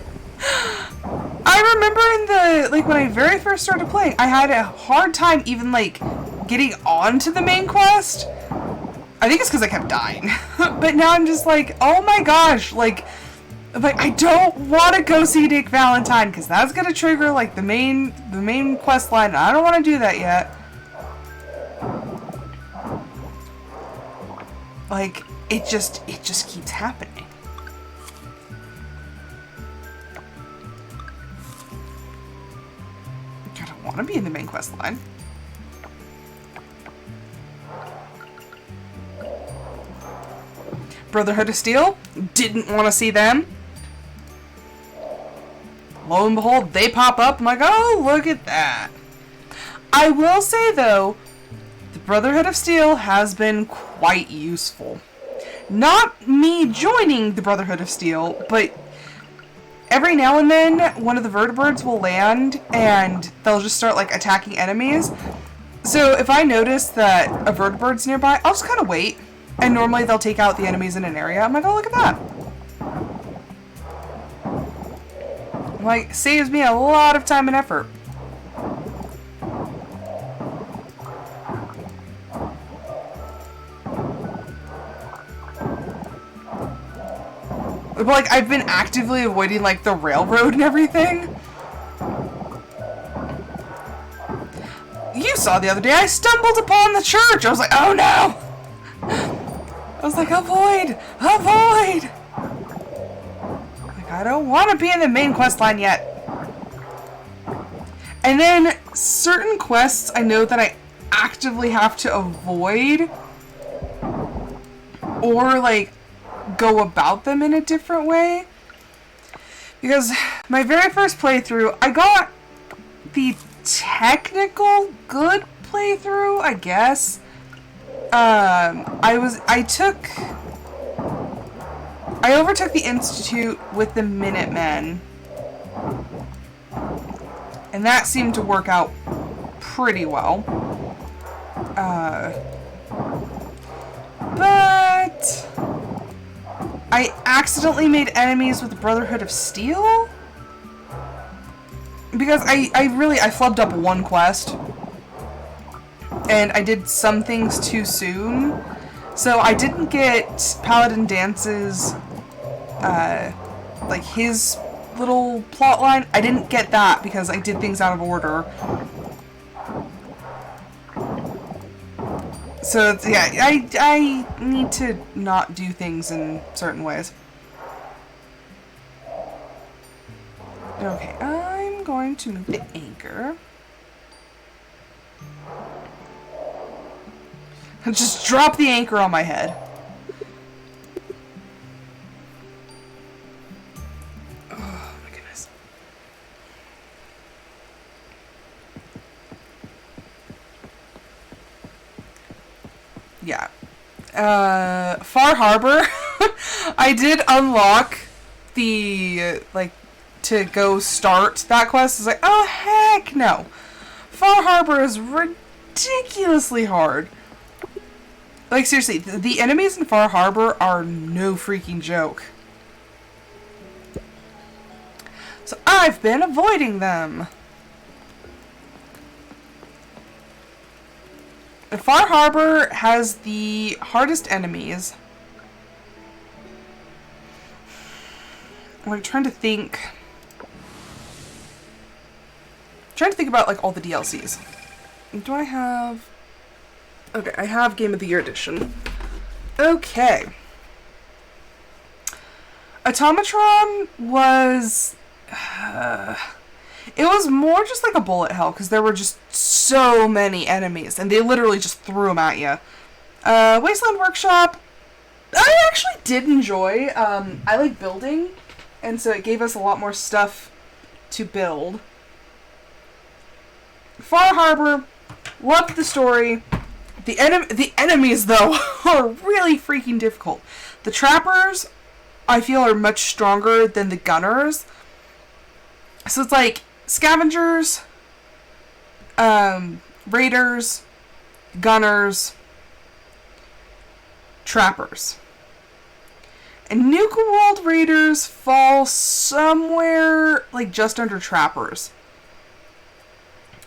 I remember in the, like, when I very first started playing, I had a hard time even, like, getting onto the main quest. I think it's because I kept dying. But now I'm just like, oh my gosh, like, I don't want to go see Nick Valentine, because that's going to trigger, like, the main quest line, and I don't want to do that yet. Like, it just keeps happening. I don't want to be in the main quest line. Brotherhood of Steel, didn't want to see them. Lo and behold, they pop up. I'm like, oh, look at that. I will say, though, the Brotherhood of Steel has been quite useful. Not me joining the Brotherhood of Steel, but every now and then, one of the vertibirds will land, and they'll just start, like, attacking enemies. So if I notice that a vertibird's nearby, I'll just kind of wait. And normally they'll take out the enemies in an area. I'm like, oh, look at that. Like, saves me a lot of time and effort. But, like, I've been actively avoiding, like, the railroad and everything. You saw the other day, I stumbled upon the church. I was like, oh no. I was like, avoid! Avoid! Like, I don't want to be in the main quest line yet. And then, certain quests I know that I actively have to avoid. Or, like, go about them in a different way. Because my very first playthrough, I got the technical good playthrough, I guess. I overtook the Institute with the Minutemen. And that seemed to work out pretty well. But I accidentally made enemies with the Brotherhood of Steel? Because I flubbed up one quest. And I did some things too soon. So I didn't get Paladin Dance's, like his little plot line. I didn't get that because I did things out of order. So, it's, yeah, I need to not do things in certain ways. Okay, I'm going to move the anchor. Just drop the anchor on my head. Oh my goodness. Yeah. Far Harbor. I did unlock the, like, to go start that quest. I was like, oh heck no. Far Harbor is ridiculously hard. Like, seriously, the enemies in Far Harbor are no freaking joke. So I've been avoiding them. Far Harbor has the hardest enemies. I'm trying to think. About, like, all the DLCs. Do I have... Okay, I have Game of the Year edition. Okay. Automatron was... it was more just like a bullet hell, because there were just so many enemies, and they literally just threw them at you. Wasteland Workshop, I actually did enjoy. I like building, and so it gave us a lot more stuff to build. Far Harbor, Loved the story. The enemies, though, are really freaking difficult. The trappers, I feel, are much stronger than the gunners. So it's like scavengers, raiders, gunners, trappers. And Nuka World raiders fall somewhere like just under trappers.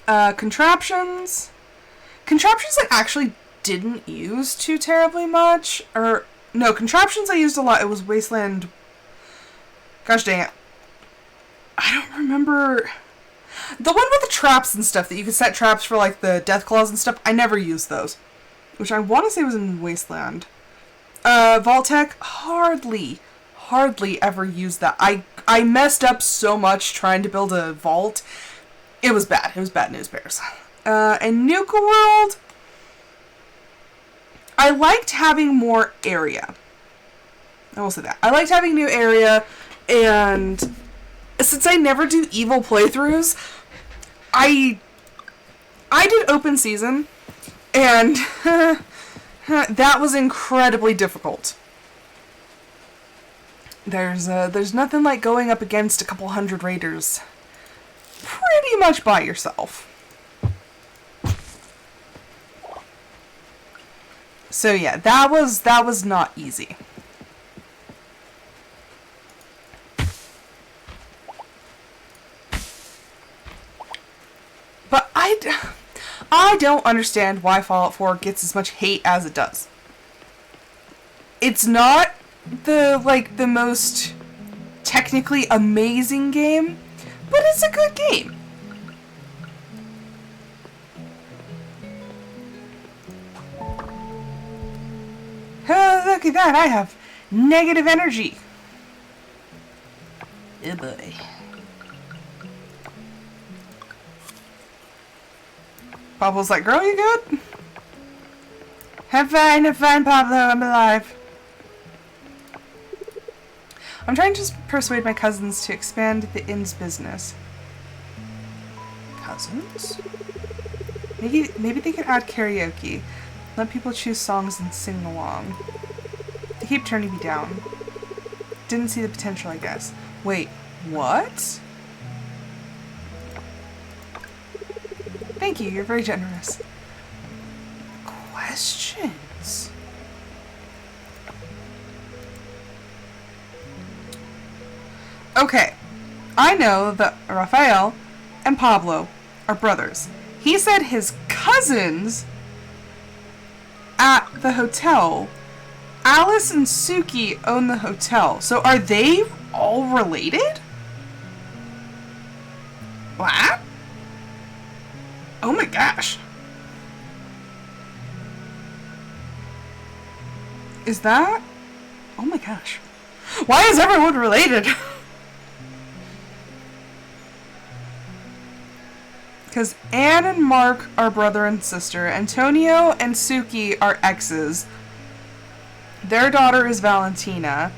Contraptions I actually didn't use too terribly much. Or, no, contraptions I used a lot. It was Wasteland. Gosh dang it. I don't remember. The one with the traps and stuff that you could set traps for like the death claws and stuff. I never used those. Which I want to say was in Wasteland. Vault-Tec, hardly ever used that. I messed up so much trying to build a vault. It was bad. It was bad news bears. And Nuka World, I liked having more area. I will say that. I liked having new area, and since I never do evil playthroughs, I did open season, and that was incredibly difficult. There's nothing like going up against a couple hundred raiders pretty much by yourself. So yeah, that was not easy. But I don't understand why Fallout 4 gets as much hate as it does. It's not the most technically amazing game, but it's a good game. Oh, look at that, I have negative energy. Oh boy. Pablo's like, girl, you good? Have fun, Pablo, I'm alive. I'm trying to persuade my cousins to expand the inn's business. Cousins? Maybe they could add karaoke. Let people choose songs and sing along. They keep turning me down. Didn't see the potential, I guess. Wait, what? Thank you, you're very generous. Questions? Okay, I know that Rafael and Pablo are brothers. He said his cousins at the hotel, Alice and Suki own the hotel. So are they all related? What? Oh my gosh. Is that? Oh my gosh. Why is everyone related? Because Anne and Mark are brother and sister. Antonio and Suki are exes. Their daughter is Valentina.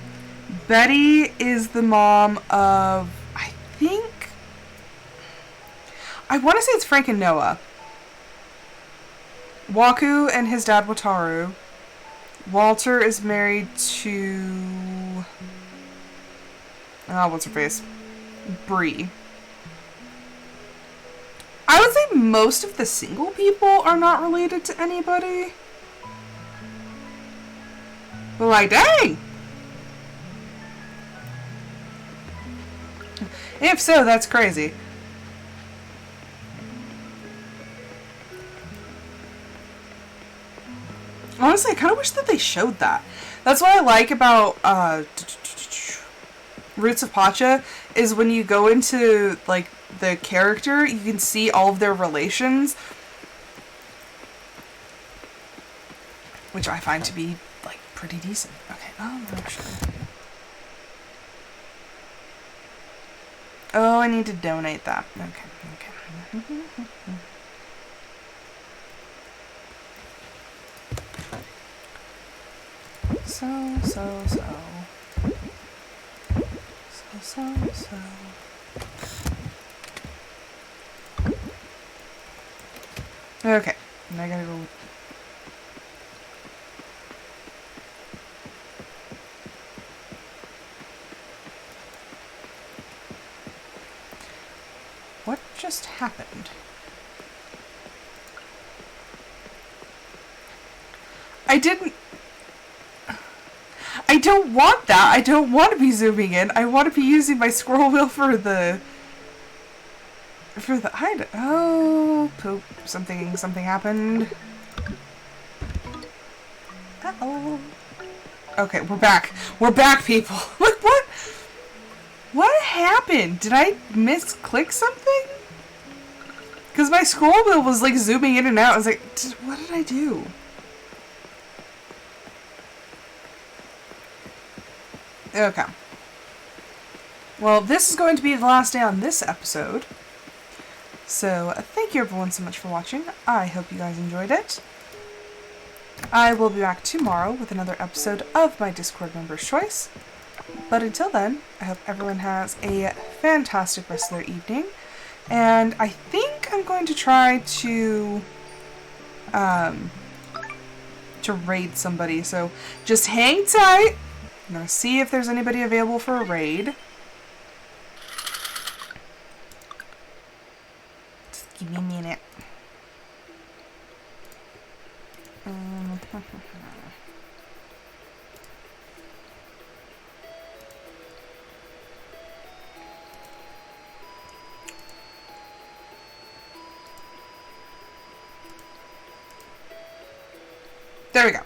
Betty is the mom of, I want to say it's Frank and Noah. Waku and his dad Wataru. Walter is married to... what's her face? Bree. I would say most of the single people are not related to anybody. But like, dang! If so, that's crazy. Honestly, I kind of wish that they showed that. That's what I like about Roots of Pacha, is when you go into, like, the character, you can see all of their relations. Which I find to be, like, pretty decent. Okay, actually. Oh, I need to donate that. Okay. So. Okay. And I gotta go... What just happened? I don't want that. I don't want to be zooming in. I want to be using my scroll wheel for the hide. Oh, poop. Something happened. Uh-oh. Okay, we're back. We're back, people. Like, what? What happened? Did I misclick something? Because my scroll wheel was, like, zooming in and out. I was like, what did I do? Okay. Well, this is going to be the last day on this episode. So, thank you everyone so much for watching. I hope you guys enjoyed it. I will be back tomorrow with another episode of my Discord Member's Choice. But until then, I hope everyone has a fantastic rest of their evening. And I think I'm going to try to raid somebody. So, just hang tight. I'm going to see if there's anybody available for a raid. Just give me a minute. There we go.